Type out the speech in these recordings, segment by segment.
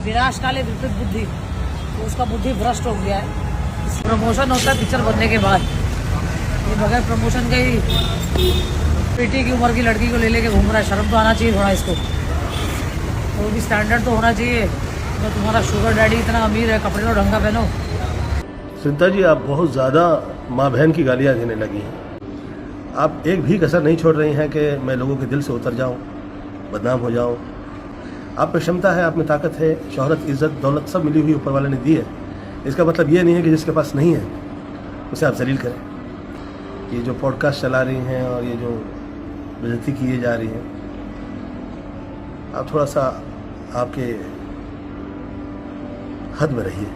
विनाशकाले विपरीत बुद्धि, तो उसका बुद्धि भ्रष्ट हो गया है। प्रमोशन होता है पिक्चर बनने के बाद, ये बगैर प्रमोशन के ही पीटी की उम्र की लड़की को ले लेके घूम रहा है। शर्म तो आना चाहिए थोड़ा इसको, तो भी स्टैंडर्ड तो होना चाहिए। तो तुम्हारा शुगर डैडी इतना अमीर है, कपड़े तो ढंग का पहनो। सुनीता जी, आप बहुत ज़्यादा माँ बहन की गालियाँ देने लगी हैं। आप एक भी कसर नहीं छोड़ रही हैं कि मैं लोगों के दिल से उतर जाऊं, बदनाम हो जाऊं। आप में क्षमता है, आप में ताकत है, शोहरत, इज़्ज़त, दौलत सब मिली हुई ऊपर वाले ने दी है। इसका मतलब ये नहीं है कि जिसके पास नहीं है उसे आप जलील करें। ये जो पॉडकास्ट चला रही हैं और ये जो बेइज्जती किए जा रही हैं, आप थोड़ा सा आपके हद में रहिए।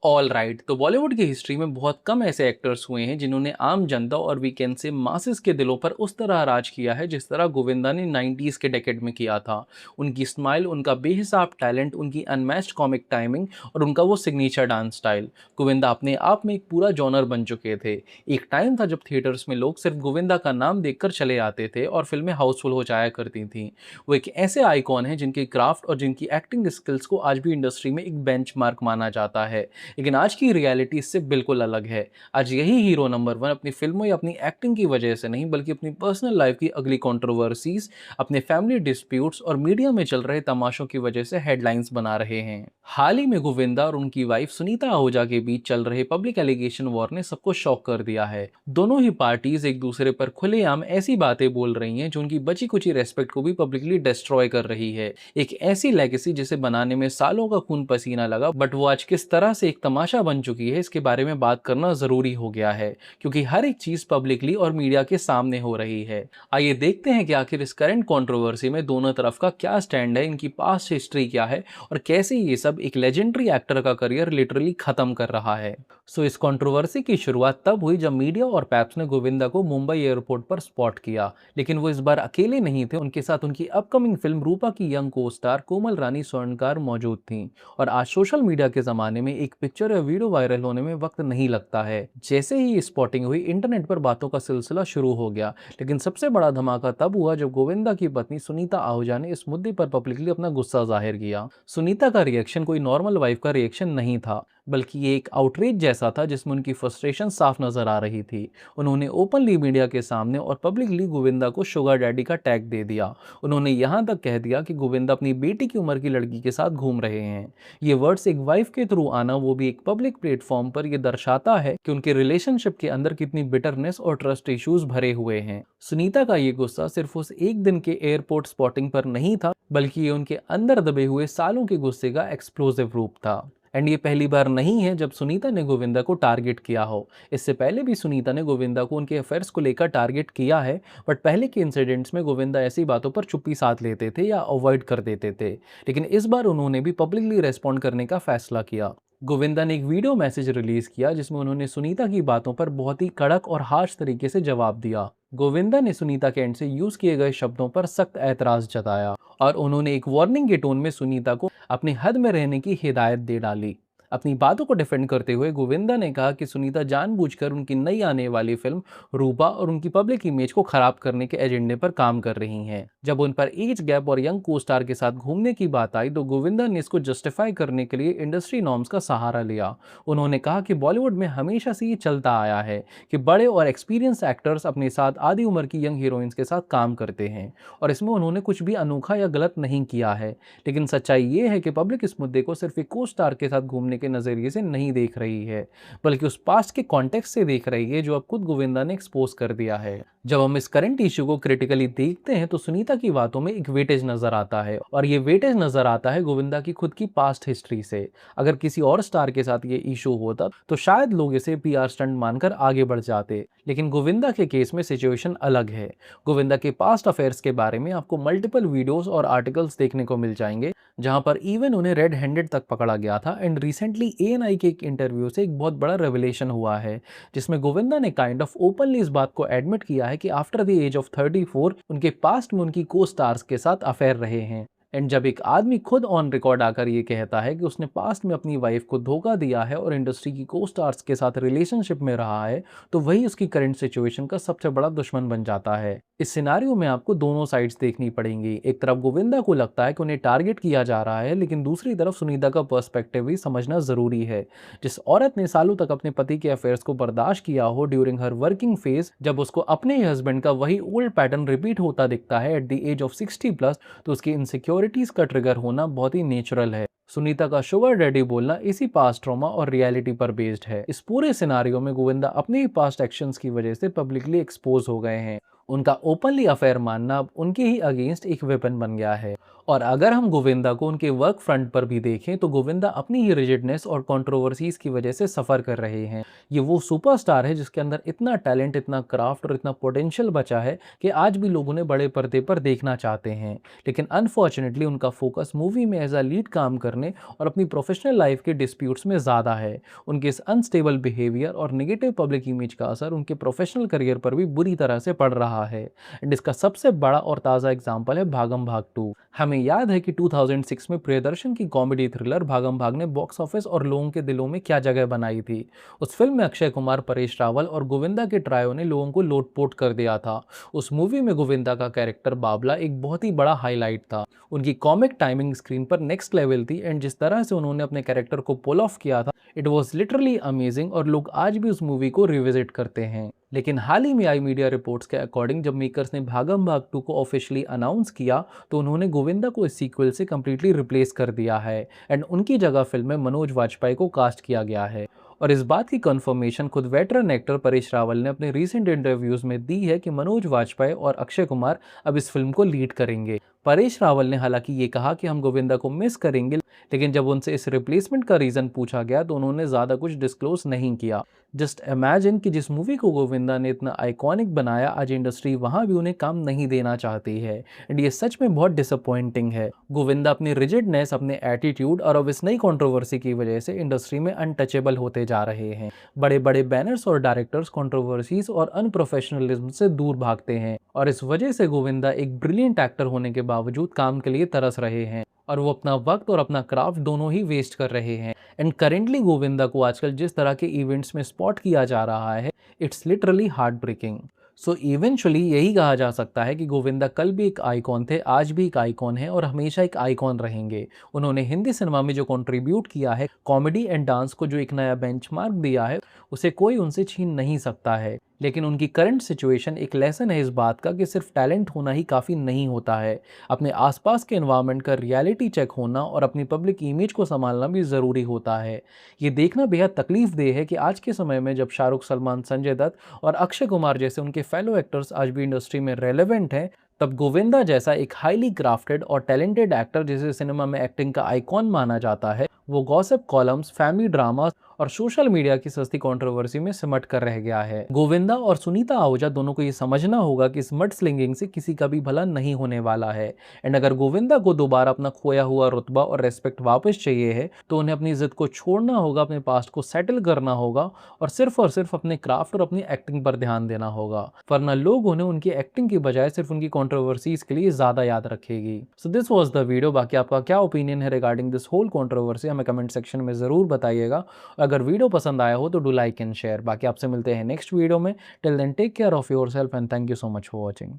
ऑल राइट, तो बॉलीवुड की हिस्ट्री में बहुत कम ऐसे एक्टर्स हुए हैं जिन्होंने आम जनता और वीकेंड से मासेस के दिलों पर उस तरह राज किया है जिस तरह गोविंदा ने 90s के डेकेड में किया था। उनकी स्माइल, उनका बेहिसाब टैलेंट, उनकी अनमैच्ड कॉमिक टाइमिंग और उनका वो सिग्नेचर डांस स्टाइल, गोविंदा अपने आप में एक पूरा जॉनर बन चुके थे। एक टाइम था जब थिएटर्स में लोग सिर्फ गोविंदा का नाम देखकर चले आते थे और फिल्में हाउसफुल हो जाया करती थीं। वो एक ऐसे आइकॉन हैं जिनके क्राफ्ट और जिनकी एक्टिंग स्किल्स को आज भी इंडस्ट्री में एक बेंचमार्क माना जाता है। लेकिन आज की रियलिटी इससे बिल्कुल अलग है। आज यही हीरो नंबर 1 अपनी फिल्मों या अपनी एक्टिंग की वजह से नहीं, बल्कि अपनी पर्सनल लाइफ की अगली कंट्रोवर्सीज, अपने फैमिली डिस्प्यूट्स और मीडिया में चल रहे तमाशों की वजह से हेडलाइंस बना रहे हैं। हाल ही में गोविंदा और उनकी वाइफ सुनीता आहूजा के बीच चल रहे पब्लिक एलिगेशन वॉर ने सबको शॉक कर दिया है। दोनों ही पार्टीज एक दूसरे पर खुलेआम ऐसी बातें बोल रही हैं जो उनकी बची कुची रेस्पेक्ट को भी पब्लिकली डिस्ट्रॉय कर रही है। एक ऐसी लेगेसी जिसे बनाने में सालों का खून पसीना लगा, बट वो आज किस तरह से एक तमाशा बन चुकी है, इसके बारे में बात करना जरूरी हो गया है, क्योंकि हर एक चीज पब्लिकली और मीडिया के सामने हो रही है। आइए देखते हैं कि आखिर इस करंट कंट्रोवर्सी में दोनों तरफ का क्या स्टैंड है, इनकी पास्ट हिस्ट्री क्या है और कैसे ये सब एक लेजेंडरी एक्टर का करियर लिटरली खत्म कर रहा है। सो इस कंट्रोवर्सी की शुरुआत तब हुई जब मीडिया और पैप्स ने गोविंदा को मुंबई एयरपोर्ट पर स्पॉट किया। लेकिन वो इस बार अकेले नहीं थे, उनके साथ उनकी अपकमिंग फिल्म रूपा की यंग को स्टार कोमल रानी स्वर्णकार मौजूद थी। और आज सोशल मीडिया के जमाने में एक पिक्चर या वीडियो वायरल होने में वक्त नहीं लगता है। जैसे ही स्पॉटिंग हुई, इंटरनेट पर बातों का सिलसिला शुरू हो गया। लेकिन सबसे बड़ा धमाका तब हुआ जब गोविंदा की पत्नी सुनीता आहूजा ने इस मुद्दे पर पब्लिकली अपना गुस्सा जाहिर किया। सुनीता का रिएक्शन कोई नॉर्मल वाइफ का रिएक्शन नहीं था, बल्कि ये एक आउटरीच जैसा था जिसमें उनकी फ्रस्ट्रेशन साफ नजर आ रही थी। उन्होंने ओपनली मीडिया के सामने और पब्लिकली गोविंदा को शुगर डैडी का टैग दे दिया। उन्होंने यहाँ तक कह दिया कि गोविंदा अपनी बेटी की उम्र की लड़की के साथ घूम रहे हैं। ये वर्ड्स एक वाइफ के थ्रू आना, वो भी एक पब्लिक प्लेटफॉर्म पर, ये दर्शाता है कि उनके रिलेशनशिप के अंदर कितनी बिटरनेस और ट्रस्ट इश्यूज भरे हुए हैं। सुनीता का ये गुस्सा सिर्फ उस एक दिन के एयरपोर्ट स्पॉटिंग पर नहीं था, बल्कि ये उनके अंदर दबे हुए सालों के गुस्से का एक्सप्लोसिव रूप था। एंड ये पहली बार नहीं है जब सुनीता ने गोविंदा को टारगेट किया हो। इससे पहले भी सुनीता ने गोविंदा को उनके अफेयर्स को लेकर टारगेट किया है, बट पहले के इंसिडेंट्स में गोविंदा ऐसी बातों पर चुप्पी साध लेते थे या अवॉइड कर देते थे। लेकिन इस बार उन्होंने भी पब्लिकली रेस्पॉन्ड करने का फैसला किया। गोविंदा ने एक वीडियो मैसेज रिलीज किया जिसमें उन्होंने सुनीता की बातों पर बहुत ही कड़क और हार्श तरीके से जवाब दिया। गोविंदा ने सुनीता के एंड से यूज किए गए शब्दों पर सख्त ऐतराज जताया और उन्होंने एक वार्निंग के टोन में सुनीता को अपनी हद में रहने की हिदायत दे डाली। अपनी बातों को डिफेंड करते हुए गोविंदा ने कहा कि सुनीता जानबूझकर उनकी नई आने वाली फिल्म रूपा और उनकी पब्लिक इमेज को खराब करने के एजेंडे पर काम कर रही हैं। जब उन पर एज गैप और यंग को स्टार के साथ घूमने की बात आई तो गोविंदा ने इसको जस्टिफाई करने के लिए इंडस्ट्री नॉर्म्स का सहारा लिया। उन्होंने कहा कि बॉलीवुड में हमेशा से ये चलता आया है कि बड़े और एक्सपीरियंस एक्टर्स अपने साथ आधी उम्र की यंग हीरोइंस के साथ काम करते हैं, और इसमें उन्होंने कुछ भी अनोखा या गलत नहीं किया है। लेकिन सच्चाई ये है कि पब्लिक इस मुद्दे को सिर्फ एक को स्टार के साथ घूमने के नजरिए से नहीं देख रही है, बल्कि उस पास्ट के कॉन्टेक्स्ट से देख रही है जो अब खुद गोविंदा ने एक्सपोज कर दिया है। जब हम इस करंट इश्यू को क्रिटिकली देखते हैं तो सुनीता की बातों में एक वेटेज नजर आता है, और ये वेटेज नजर आता है गोविंदा की खुद की पास्ट हिस्ट्री से। अगर किसी और स्टार के साथ ये इशू होता तो शायद लोग इसे पीआर स्टंट मानकर आगे बढ़ जाते, लेकिन गोविंदा के केस में सिचुएशन अलग है। गोविंदा के पास्ट अफेयर्स के बारे में आपको मल्टीपल वीडियोस और आर्टिकल्स देखने को मिल जाएंगे, जहां पर इवन उन्हें रेड हैंडेड तक पकड़ा गया था। एंड रिसेंटली एएनआई के एक इंटरव्यू से एक बहुत बड़ा रेवलेशन हुआ है, जिसमें गोविंदा ने काइंड ऑफ ओपनली इस बात को एडमिट किया है कि आफ्टर द एज ऑफ 34 उनके पास्ट में उनकी को स्टार्स के साथ अफेयर रहे हैं। एंड जब एक आदमी खुद ऑन रिकॉर्ड आकर ये कहता है कि उसने पास्ट में अपनी वाइफ को धोखा दिया है और इंडस्ट्री की को स्टार्स के साथ रिलेशनशिप में रहा है, तो वही उसकी करंट सिचुएशन का सबसे बड़ा दुश्मन बन जाता है। इस सिनारियो में आपको दोनों साइड्स देखनी पड़ेंगी। एक तरफ गोविंदा को लगता है कि उन्हें टारगेट किया जा रहा है, लेकिन दूसरी तरफ सुनीता का पर्सपेक्टिव भी समझना जरूरी है। जिस औरत ने सालों तक अपने पति के अफेयर्स को बर्दाश्त किया हो ड्यूरिंग हर वर्किंग फेज, जब उसको अपने ही हस्बैंड का वही ओल्ड पैटर्न रिपीट होता दिखता है एट द एज ऑफ 60+, तो उसकी इनसिक्योरिटीज का ट्रिगर होना बहुत ही नेचुरल है। सुनीता का शुगर डैडी बोलना इसी पास्ट ट्रॉमा और रियलिटी पर बेस्ड है। इस पूरे सिनारियो में गोविंदा अपने ही पास्ट एक्शंस की वजह से पब्लिकली एक्सपोज हो गए हैं। उनका ओपनली अफेयर मानना अब उनके ही अगेंस्ट एक वेपन बन गया है। और अगर हम गोविंदा को उनके वर्क फ्रंट पर भी देखें तो गोविंदा अपनी ही रिजिडनेस और कंट्रोवर्सीज की वजह से सफ़र कर रहे हैं। ये वो सुपरस्टार है जिसके अंदर इतना टैलेंट, इतना क्राफ्ट और इतना पोटेंशियल बचा है कि आज भी लोग उन्हें बड़े पर्दे पर देखना चाहते हैं। लेकिन अनफॉर्चुनेटली उनका फोकस मूवी में एज अ लीड काम करने और अपनी प्रोफेशनल लाइफ के डिस्प्यूट्स में ज़्यादा है। उनके इस अनस्टेबल बिहेवियर और नेगेटिव पब्लिक इमेज का असर उनके प्रोफेशनल करियर पर भी बुरी तरह से पड़ रहा है। एंड इसका सबसे बड़ा और ताज़ा एग्जाम्पल है भागम भाग 2। हमें याद है कि 2006 में प्रियदर्शन की कॉमेडी थ्रिलर भागम भाग ने बॉक्स ऑफिस और लोगों के दिलों में क्या जगह बनाई थी। उस फिल्म में अक्षय कुमार, परेश रावल और गोविंदा के ट्रायो ने लोगों को लोटपोट कर दिया था। उस मूवी में गोविंदा का कैरेक्टर बाबला एक बहुत ही बड़ा हाईलाइट था। उनकी कॉमिक टाइमिंग स्क्रीन पर नेक्स्ट लेवल थी एंड जिस तरह से उन्होंने अपने कैरेक्टर को पुल ऑफ किया था, इट वॉज लिटरली अमेजिंग और लोग आज भी उस मूवी को रिविजिट करते हैं। लेकिन हाल ही में आई मीडिया रिपोर्ट्स के अकॉर्डिंग जब मेकर्स ने भागम भाग 2 को ऑफिशियली अनाउंस किया तो उन्होंने गोविंदा को इस सीक्वल से कंप्लीटली रिप्लेस कर दिया है एंड उनकी जगह फिल्म में मनोज वाजपेयी को कास्ट किया गया है। और इस बात की कंफर्मेशन खुद वेटरन एक्टर परेश रावल ने अपने रीसेंट इंटरव्यूज में दी है कि मनोज वाजपेयी और अक्षय कुमार अब इस फिल्म को लीड करेंगे। परेश रावल ने हालांकि ये कहा कि हम गोविंदा को मिस करेंगे, लेकिन जब उनसे इस रिप्लेसमेंट का रीज़न पूछा गया तो उन्होंने ज़्यादा कुछ डिस्क्लोज नहीं किया। जस्ट इमेजिन कि जिस मूवी को गोविंदा ने इतना आइकॉनिक बनाया, आज इंडस्ट्री वहाँ भी उन्हें काम नहीं देना चाहती है एंड ये सच में बहुत डिसअपॉइंटिंग है। गोविंदा अपनी रिजिडनेस, अपने एटीट्यूड और अब इस नई कंट्रोवर्सी की वजह से इंडस्ट्री में अनटचेबल होते जा रहे हैं। बड़े बड़े बैनर्स और डायरेक्टर्स कंट्रोवर्सीज और अनप्रोफेशनलिज्म से दूर भागते हैं और इस वजह से गोविंदा एक ब्रिलियंट एक्टर होने के बावजूद काम के लिए तरस रहे हैं और वो अपना वक्त और अपना क्राफ्ट दोनों ही वेस्ट कर रहे हैं। एंड करेंटली गोविंदा को आजकल जिस तरह के इवेंट्स में स्पॉट किया जा रहा है, it's literally heart breaking. So eventually यही कहा जा सकता है कि गोविंदा कल भी एक आइकॉन थे, आज भी एक आइकॉन है और हमेशा एक आइकॉन रहेंगे। उन्होंने हिंदी सिनेमा में जो कंट्रीब्यूट किया है, कॉमेडी एंड डांस को जो एक नया बेंचमार्क दिया है, उसे कोई उनसे छीन नहीं सकता है। लेकिन उनकी करंट सिचुएशन एक लेसन है इस बात का कि सिर्फ टैलेंट होना ही काफ़ी नहीं होता है। अपने आसपास के एनवायरनमेंट का रियलिटी चेक होना और अपनी पब्लिक इमेज को संभालना भी ज़रूरी होता है। ये देखना बेहद तकलीफदेह है कि आज के समय में जब शाहरुख, सलमान, संजय दत्त और अक्षय कुमार जैसे उनके फेलो एक्टर्स आज भी इंडस्ट्री में रेलेवेंट हैं, तब गोविंदा जैसा एक हाईली क्राफ्टेड और टैलेंटेड एक्टर जिसे सिनेमा में एक्टिंग का आइकॉन माना जाता है, वो गॉसिप कॉलम्स, फैमिली ड्रामा और सोशल मीडिया की सस्ती कंट्रोवर्सी में सिमट कर रह गया है। गोविंदा और सुनीता आहूजा दोनों को ये समझना होगा कि इस मड स्लिंगिंग से किसी का भी भला नहीं होने वाला है एंड अगर गोविंदा को दोबारा अपना खोया हुआ रुतबा और रेस्पेक्ट वापस चाहिए है तो उन्हें अपनी जिद को छोड़ना होगा, अपने पास्ट को सेटल करना होगा और सिर्फ अपने क्राफ्ट और अपनी एक्टिंग पर ध्यान देना होगा, वरना लोग उन्हें उनकी एक्टिंग की बजाय सिर्फ उनकी कंट्रोवर्सीज के लिए ज्यादा याद रखेगी। So this was the video. बाकी आपका क्या ओपिनियन है रिगार्डिंग दिस होल कंट्रोवर्सी हमें कमेंट सेक्शन में जरूर बताइएगा। अगर वीडियो पसंद आया हो तो डू लाइक एंड शेयर। बाकी आपसे मिलते हैं नेक्स्ट वीडियो में। Till then take care of yourself and thank you so much for watching.